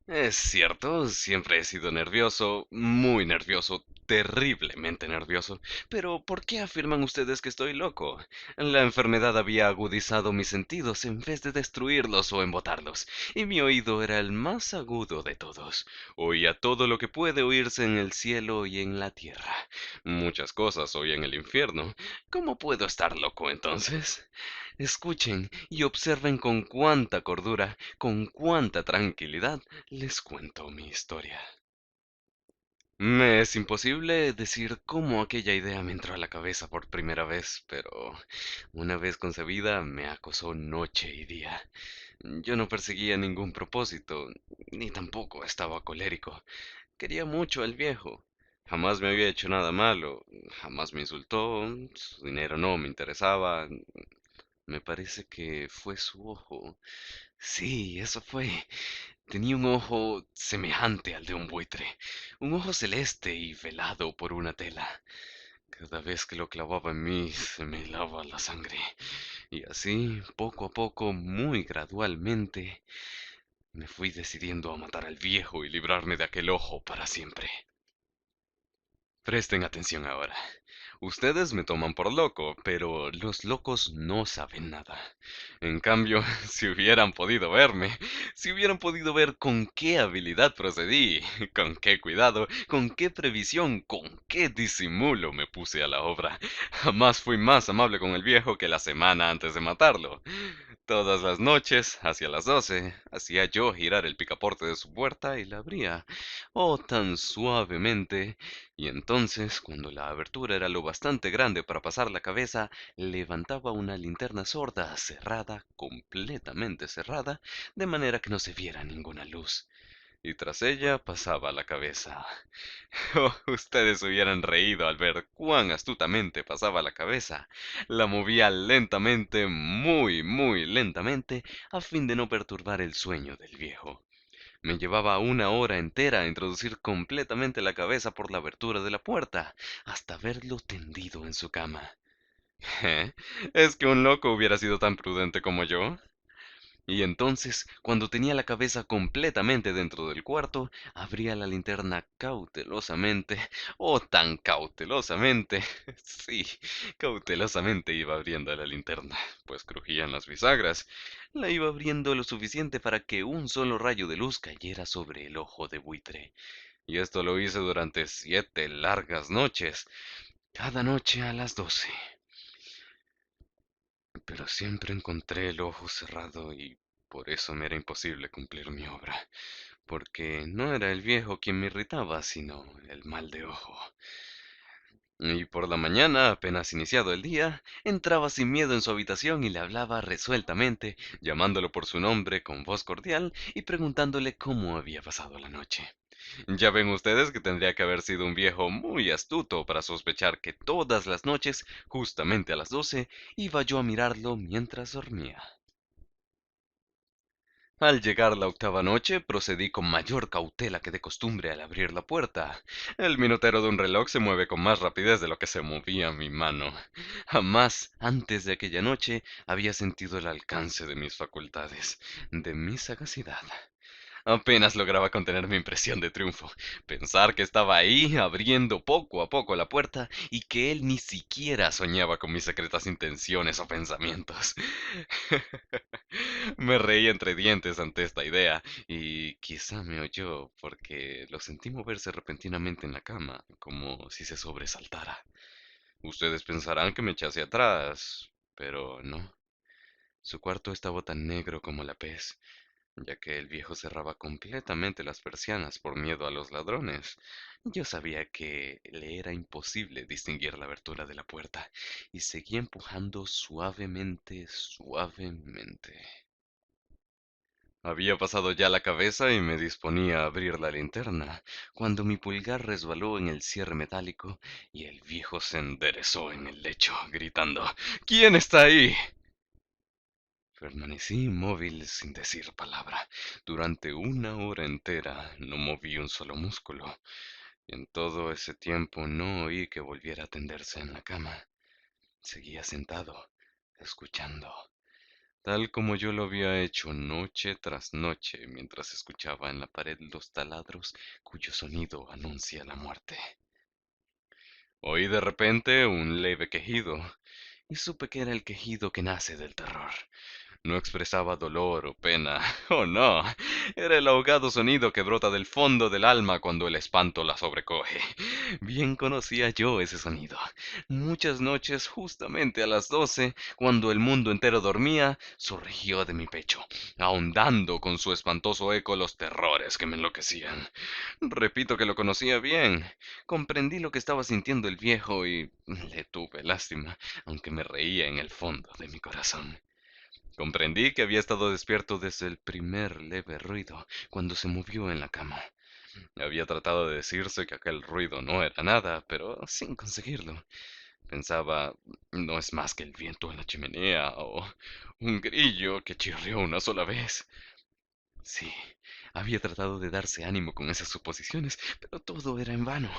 Es cierto, siempre he sido nervioso, muy nervioso, terriblemente nervioso. Pero ¿por qué afirman ustedes que estoy loco? La enfermedad había agudizado mis sentidos en vez de destruirlos o embotarlos, y mi oído era el más agudo de todos. Oía todo lo que puede oírse en el cielo y en la tierra. Muchas cosas oí en el infierno. ¿Cómo puedo estar loco entonces? Escuchen y observen con cuánta cordura, con cuánta tranquilidad les cuento mi historia. Me es imposible decir cómo aquella idea me entró a la cabeza por primera vez, pero una vez concebida me acosó noche y día. Yo no perseguía ningún propósito, ni tampoco estaba colérico. Quería mucho al viejo. Jamás me había hecho nada malo, jamás me insultó, su dinero no me interesaba. Me parece que fue su ojo. Sí, eso fue. Tenía un ojo semejante al de un buitre, un ojo celeste y velado por una tela. Cada vez que lo clavaba en mí se me helaba la sangre. Y así, poco a poco, muy gradualmente, me fui decidiendo a matar al viejo y librarme de aquel ojo para siempre. Presten atención ahora. Ustedes me toman por loco, pero los locos no saben nada. En cambio, si hubieran podido verme, si hubieran podido ver con qué habilidad procedí, con qué cuidado, con qué previsión, con qué disimulo me puse a la obra, jamás fui más amable con el viejo que la semana antes de matarlo. Todas las noches, hacia las 12, hacía yo girar el picaporte de su puerta y la abría, oh tan suavemente, y entonces, cuando la abertura era lo bastante grande para pasar la cabeza, levantaba una linterna sorda, cerrada, completamente cerrada, de manera que no se viera ninguna luz. Y tras ella pasaba la cabeza. Oh, ustedes hubieran reído al ver cuán astutamente pasaba la cabeza. La movía lentamente, muy, muy lentamente, a fin de no perturbar el sueño del viejo. Me llevaba una hora entera a introducir completamente la cabeza por la abertura de la puerta, hasta verlo tendido en su cama. ¿Eh? ¿Es que un loco hubiera sido tan prudente como yo? Y entonces, cuando tenía la cabeza completamente dentro del cuarto, abría la linterna cautelosamente, oh tan cautelosamente, sí, cautelosamente iba abriendo la linterna, pues crujían las bisagras. La iba abriendo lo suficiente para que un solo rayo de luz cayera sobre el ojo de buitre. Y esto lo hice durante 7 largas noches, cada noche a las 12. Pero siempre encontré el ojo cerrado y por eso me era imposible cumplir mi obra, porque no era el viejo quien me irritaba, sino el mal de ojo. Y por la mañana, apenas iniciado el día, entraba sin miedo en su habitación y le hablaba resueltamente, llamándolo por su nombre con voz cordial y preguntándole cómo había pasado la noche. Ya ven ustedes que tendría que haber sido un viejo muy astuto para sospechar que todas las noches, justamente a las 12, iba yo a mirarlo mientras dormía. Al llegar la octava noche, procedí con mayor cautela que de costumbre al abrir la puerta. El minutero de un reloj se mueve con más rapidez de lo que se movía mi mano. Jamás antes de aquella noche había sentido el alcance de mis facultades, de mi sagacidad. Apenas lograba contener mi impresión de triunfo. Pensar que estaba ahí, abriendo poco a poco la puerta, y que él ni siquiera soñaba con mis secretas intenciones o pensamientos. Me reí entre dientes ante esta idea, y quizá me oyó porque lo sentí moverse repentinamente en la cama, como si se sobresaltara. Ustedes pensarán que me eché hacia atrás, pero no. Su cuarto estaba tan negro como la pez, ya que el viejo cerraba completamente las persianas por miedo a los ladrones. Yo sabía que le era imposible distinguir la abertura de la puerta, y seguí empujando suavemente, suavemente. Había pasado ya la cabeza y me disponía a abrir la linterna, cuando mi pulgar resbaló en el cierre metálico y el viejo se enderezó en el lecho, gritando ¿Quién está ahí? Permanecí inmóvil sin decir palabra. Durante una hora entera no moví un solo músculo. Y en todo ese tiempo no oí que volviera a tenderse en la cama. Seguía sentado, escuchando, tal como yo lo había hecho noche tras noche mientras escuchaba en la pared los taladros cuyo sonido anuncia la muerte. Oí de repente un leve quejido, y supe que era el quejido que nace del terror. No expresaba dolor o pena. Oh, no. Era el ahogado sonido que brota del fondo del alma cuando el espanto la sobrecoge. Bien conocía yo ese sonido. Muchas noches, justamente a las 12, cuando el mundo entero dormía, surgió de mi pecho, ahondando con su espantoso eco los terrores que me enloquecían. Repito que lo conocía bien. Comprendí lo que estaba sintiendo el viejo y le tuve lástima, aunque me reía en el fondo de mi corazón. Comprendí que había estado despierto desde el primer leve ruido, cuando se movió en la cama. Había tratado de decirse que aquel ruido no era nada, pero sin conseguirlo. Pensaba, no es más que el viento en la chimenea o un grillo que chirrió una sola vez. Sí, había tratado de darse ánimo con esas suposiciones, pero todo era en vano.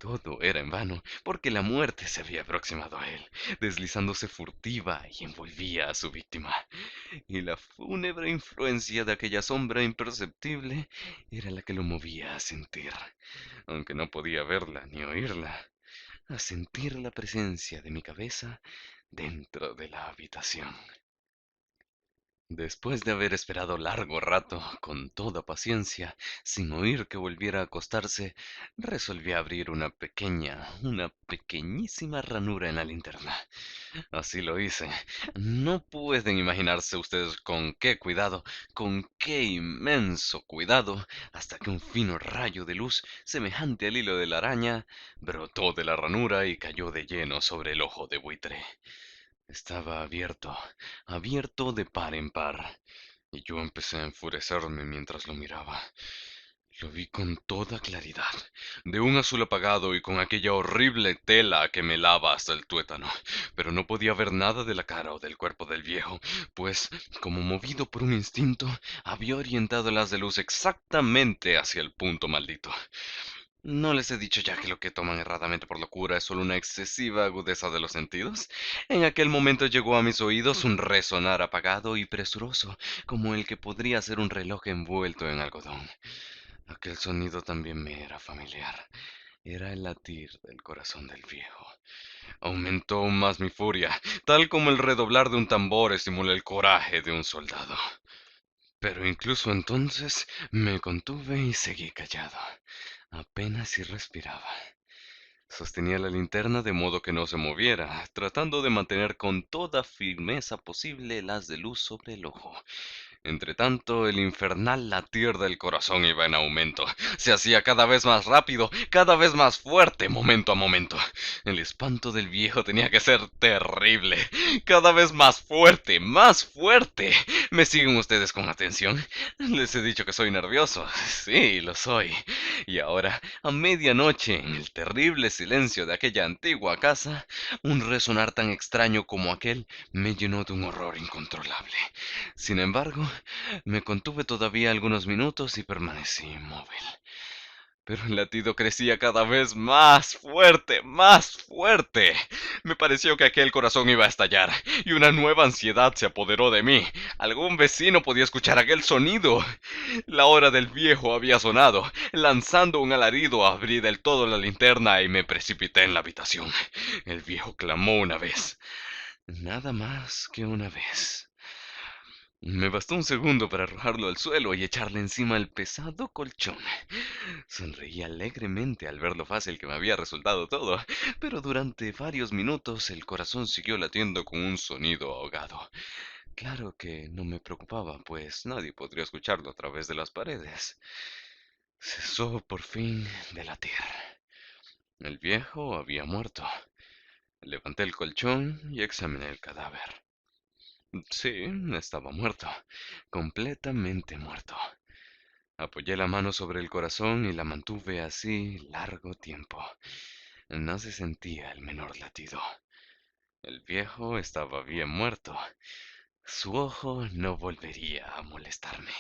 Todo era en vano, porque la muerte se había aproximado a él, deslizándose furtiva y envolvía a su víctima. Y la fúnebre influencia de aquella sombra imperceptible era la que lo movía a sentir, aunque no podía verla ni oírla, a sentir la presencia de mi cabeza dentro de la habitación. Después de haber esperado largo rato, con toda paciencia, sin oír que volviera a acostarse, resolví abrir una pequeñísima ranura en la linterna. Así lo hice. No pueden imaginarse ustedes con qué cuidado, con qué inmenso cuidado, hasta que un fino rayo de luz, semejante al hilo de la araña, brotó de la ranura y cayó de lleno sobre el ojo de buitre. Estaba abierto, abierto de par en par, y yo empecé a enfurecerme mientras lo miraba. Lo vi con toda claridad, de un azul apagado y con aquella horrible tela que me lava hasta el tuétano, pero no podía ver nada de la cara o del cuerpo del viejo, pues, como movido por un instinto, había orientado el haz de luz exactamente hacia el punto maldito. ¿No les he dicho ya que lo que toman erradamente por locura es solo una excesiva agudeza de los sentidos? En aquel momento llegó a mis oídos un resonar apagado y presuroso, como el que podría ser un reloj envuelto en algodón. Aquel sonido también me era familiar. Era el latir del corazón del viejo. Aumentó aún más mi furia, tal como el redoblar de un tambor estimula el coraje de un soldado. Pero incluso entonces me contuve y seguí callado. Apenas si respiraba. Sostenía la linterna de modo que no se moviera, tratando de mantener con toda firmeza posible el haz de luz sobre el ojo. Entretanto, el infernal latir del corazón iba en aumento. Se hacía cada vez más rápido, cada vez más fuerte, momento a momento. El espanto del viejo tenía que ser terrible. Cada vez más fuerte, más fuerte. ¿Me siguen ustedes con atención? Les he dicho que soy nervioso. Sí, lo soy. Y ahora, a medianoche, en el terrible silencio de aquella antigua casa, un resonar tan extraño como aquel me llenó de un horror incontrolable. Sin embargo, me contuve todavía algunos minutos y permanecí inmóvil. Pero el latido crecía cada vez más fuerte, más fuerte. Me pareció que aquel corazón iba a estallar, y una nueva ansiedad se apoderó de mí. Algún vecino podía escuchar aquel sonido. La hora del viejo había sonado. Lanzando un alarido, abrí del todo la linterna y me precipité en la habitación. El viejo clamó una vez. Nada más que una vez. Me bastó un segundo para arrojarlo al suelo y echarle encima el pesado colchón. Sonreí alegremente al ver lo fácil que me había resultado todo, pero durante varios minutos el corazón siguió latiendo con un sonido ahogado. Claro que no me preocupaba, pues nadie podría escucharlo a través de las paredes. Cesó por fin de latir. El viejo había muerto. Levanté el colchón y examiné el cadáver. Sí, estaba muerto, completamente muerto. Apoyé la mano sobre el corazón y la mantuve así largo tiempo. No se sentía el menor latido. El viejo estaba bien muerto. Su ojo no volvería a molestarme.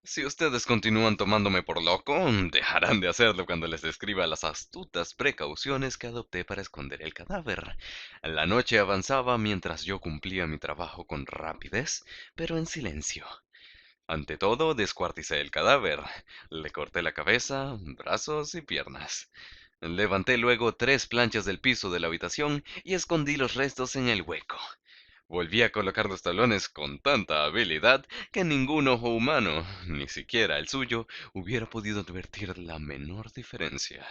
Si ustedes continúan tomándome por loco, dejarán de hacerlo cuando les describa las astutas precauciones que adopté para esconder el cadáver. La noche avanzaba mientras yo cumplía mi trabajo con rapidez, pero en silencio. Ante todo, descuarticé el cadáver. Le corté la cabeza, brazos y piernas. Levanté luego 3 planchas del piso de la habitación y escondí los restos en el hueco. Volví a colocar los talones con tanta habilidad que ningún ojo humano, ni siquiera el suyo, hubiera podido advertir la menor diferencia.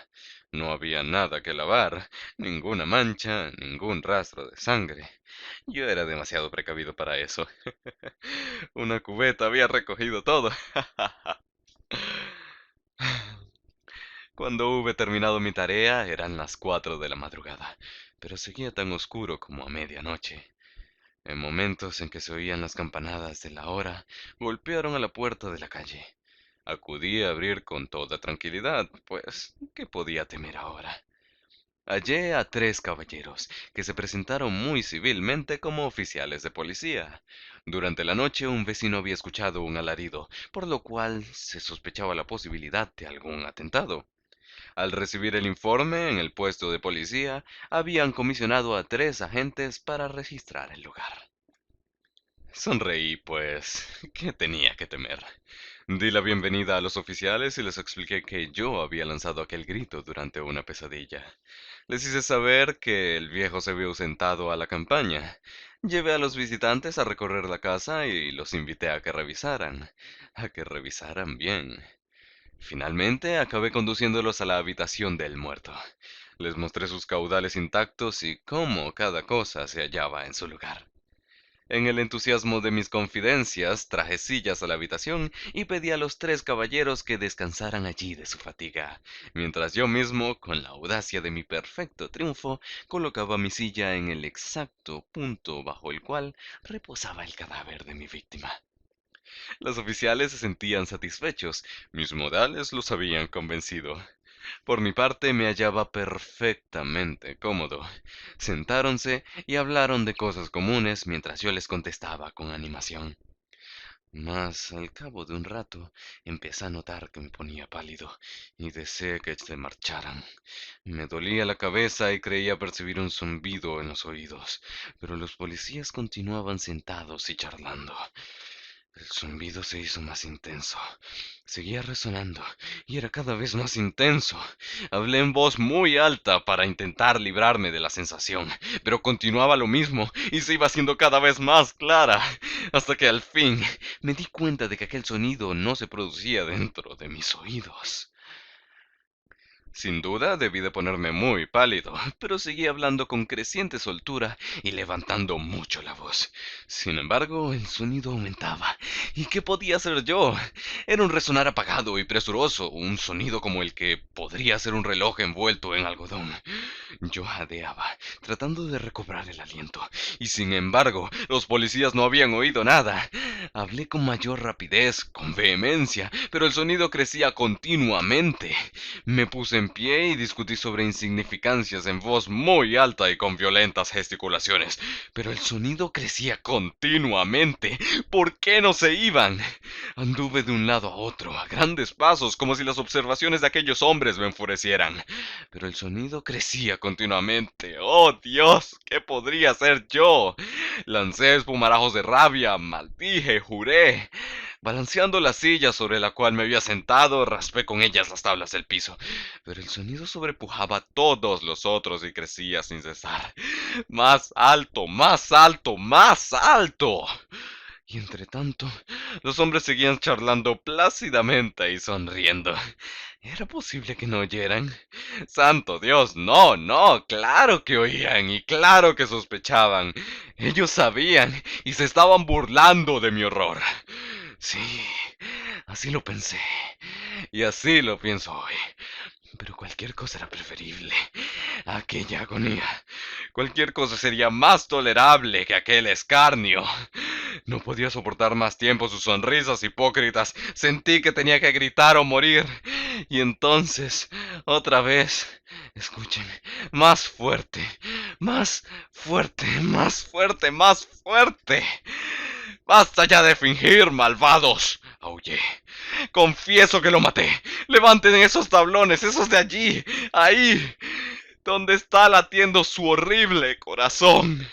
No había nada que lavar, ninguna mancha, ningún rastro de sangre. Yo era demasiado precavido para eso. Una cubeta había recogido todo. Cuando hube terminado mi tarea eran las 4 de la madrugada, pero seguía tan oscuro como a medianoche. En momentos en que se oían las campanadas de la hora, golpearon a la puerta de la calle. Acudí a abrir con toda tranquilidad, pues, ¿qué podía temer ahora? Hallé a 3 caballeros, que se presentaron muy civilmente como oficiales de policía. Durante la noche un vecino había escuchado un alarido, por lo cual se sospechaba la posibilidad de algún atentado. Al recibir el informe en el puesto de policía, habían comisionado a 3 agentes para registrar el lugar. Sonreí, pues, ¿qué tenía que temer? Di la bienvenida a los oficiales y les expliqué que yo había lanzado aquel grito durante una pesadilla. Les hice saber que el viejo se había ausentado a la campaña. Llevé a los visitantes a recorrer la casa y los invité a que revisaran bien. Finalmente acabé conduciéndolos a la habitación del muerto. Les mostré sus caudales intactos y cómo cada cosa se hallaba en su lugar. En el entusiasmo de mis confidencias, traje sillas a la habitación y pedí a los 3 caballeros que descansaran allí de su fatiga, mientras yo mismo, con la audacia de mi perfecto triunfo, colocaba mi silla en el exacto punto bajo el cual reposaba el cadáver de mi víctima. Los oficiales se sentían satisfechos, mis modales los habían convencido. Por mi parte me hallaba perfectamente cómodo. Sentáronse y hablaron de cosas comunes mientras yo les contestaba con animación. Mas al cabo de un rato empecé a notar que me ponía pálido y deseé que se marcharan. Me dolía la cabeza y creía percibir un zumbido en los oídos, pero los policías continuaban sentados y charlando. El zumbido se hizo más intenso. Seguía resonando y era cada vez más intenso. Hablé en voz muy alta para intentar librarme de la sensación, pero continuaba lo mismo y se iba haciendo cada vez más clara, hasta que al fin me di cuenta de que aquel sonido no se producía dentro de mis oídos. Sin duda debí de ponerme muy pálido, pero seguí hablando con creciente soltura y levantando mucho la voz. Sin embargo, el sonido aumentaba. ¿Y qué podía hacer yo? Era un resonar apagado y presuroso, un sonido como el que podría ser un reloj envuelto en algodón. Yo jadeaba, tratando de recobrar el aliento, y sin embargo, los policías no habían oído nada. Hablé con mayor rapidez, con vehemencia, pero el sonido crecía continuamente. Me puse en pie y discutí sobre insignificancias en voz muy alta y con violentas gesticulaciones, pero el sonido crecía continuamente. ¿Por qué no se iban? Anduve de un lado a otro, a grandes pasos, como si las observaciones de aquellos hombres me enfurecieran. Pero el sonido crecía continuamente. ¡Oh, Dios! ¿Qué podría ser yo? Lancé espumarajos de rabia, maldije, juré. Balanceando la silla sobre la cual me había sentado, raspé con ellas las tablas del piso. Pero el sonido sobrepujaba a todos los otros y crecía sin cesar. Más alto, más alto, más alto. Y entre tanto, los hombres seguían charlando plácidamente y sonriendo. ¿Era posible que no oyeran? ¡Santo Dios! No, no, claro que oían y claro que sospechaban. Ellos sabían y se estaban burlando de mi horror. Sí, así lo pensé. Y así lo pienso hoy. Pero cualquier cosa era preferible a aquella agonía. Cualquier cosa sería más tolerable que aquel escarnio. No podía soportar más tiempo sus sonrisas hipócritas. Sentí que tenía que gritar o morir. Y entonces, otra vez, escuchen, más fuerte, más fuerte, más fuerte, más fuerte. ¡Basta ya de fingir, malvados! Aullé. Confieso que lo maté. Levanten esos tablones, esos de allí, ahí, donde está latiendo su horrible corazón.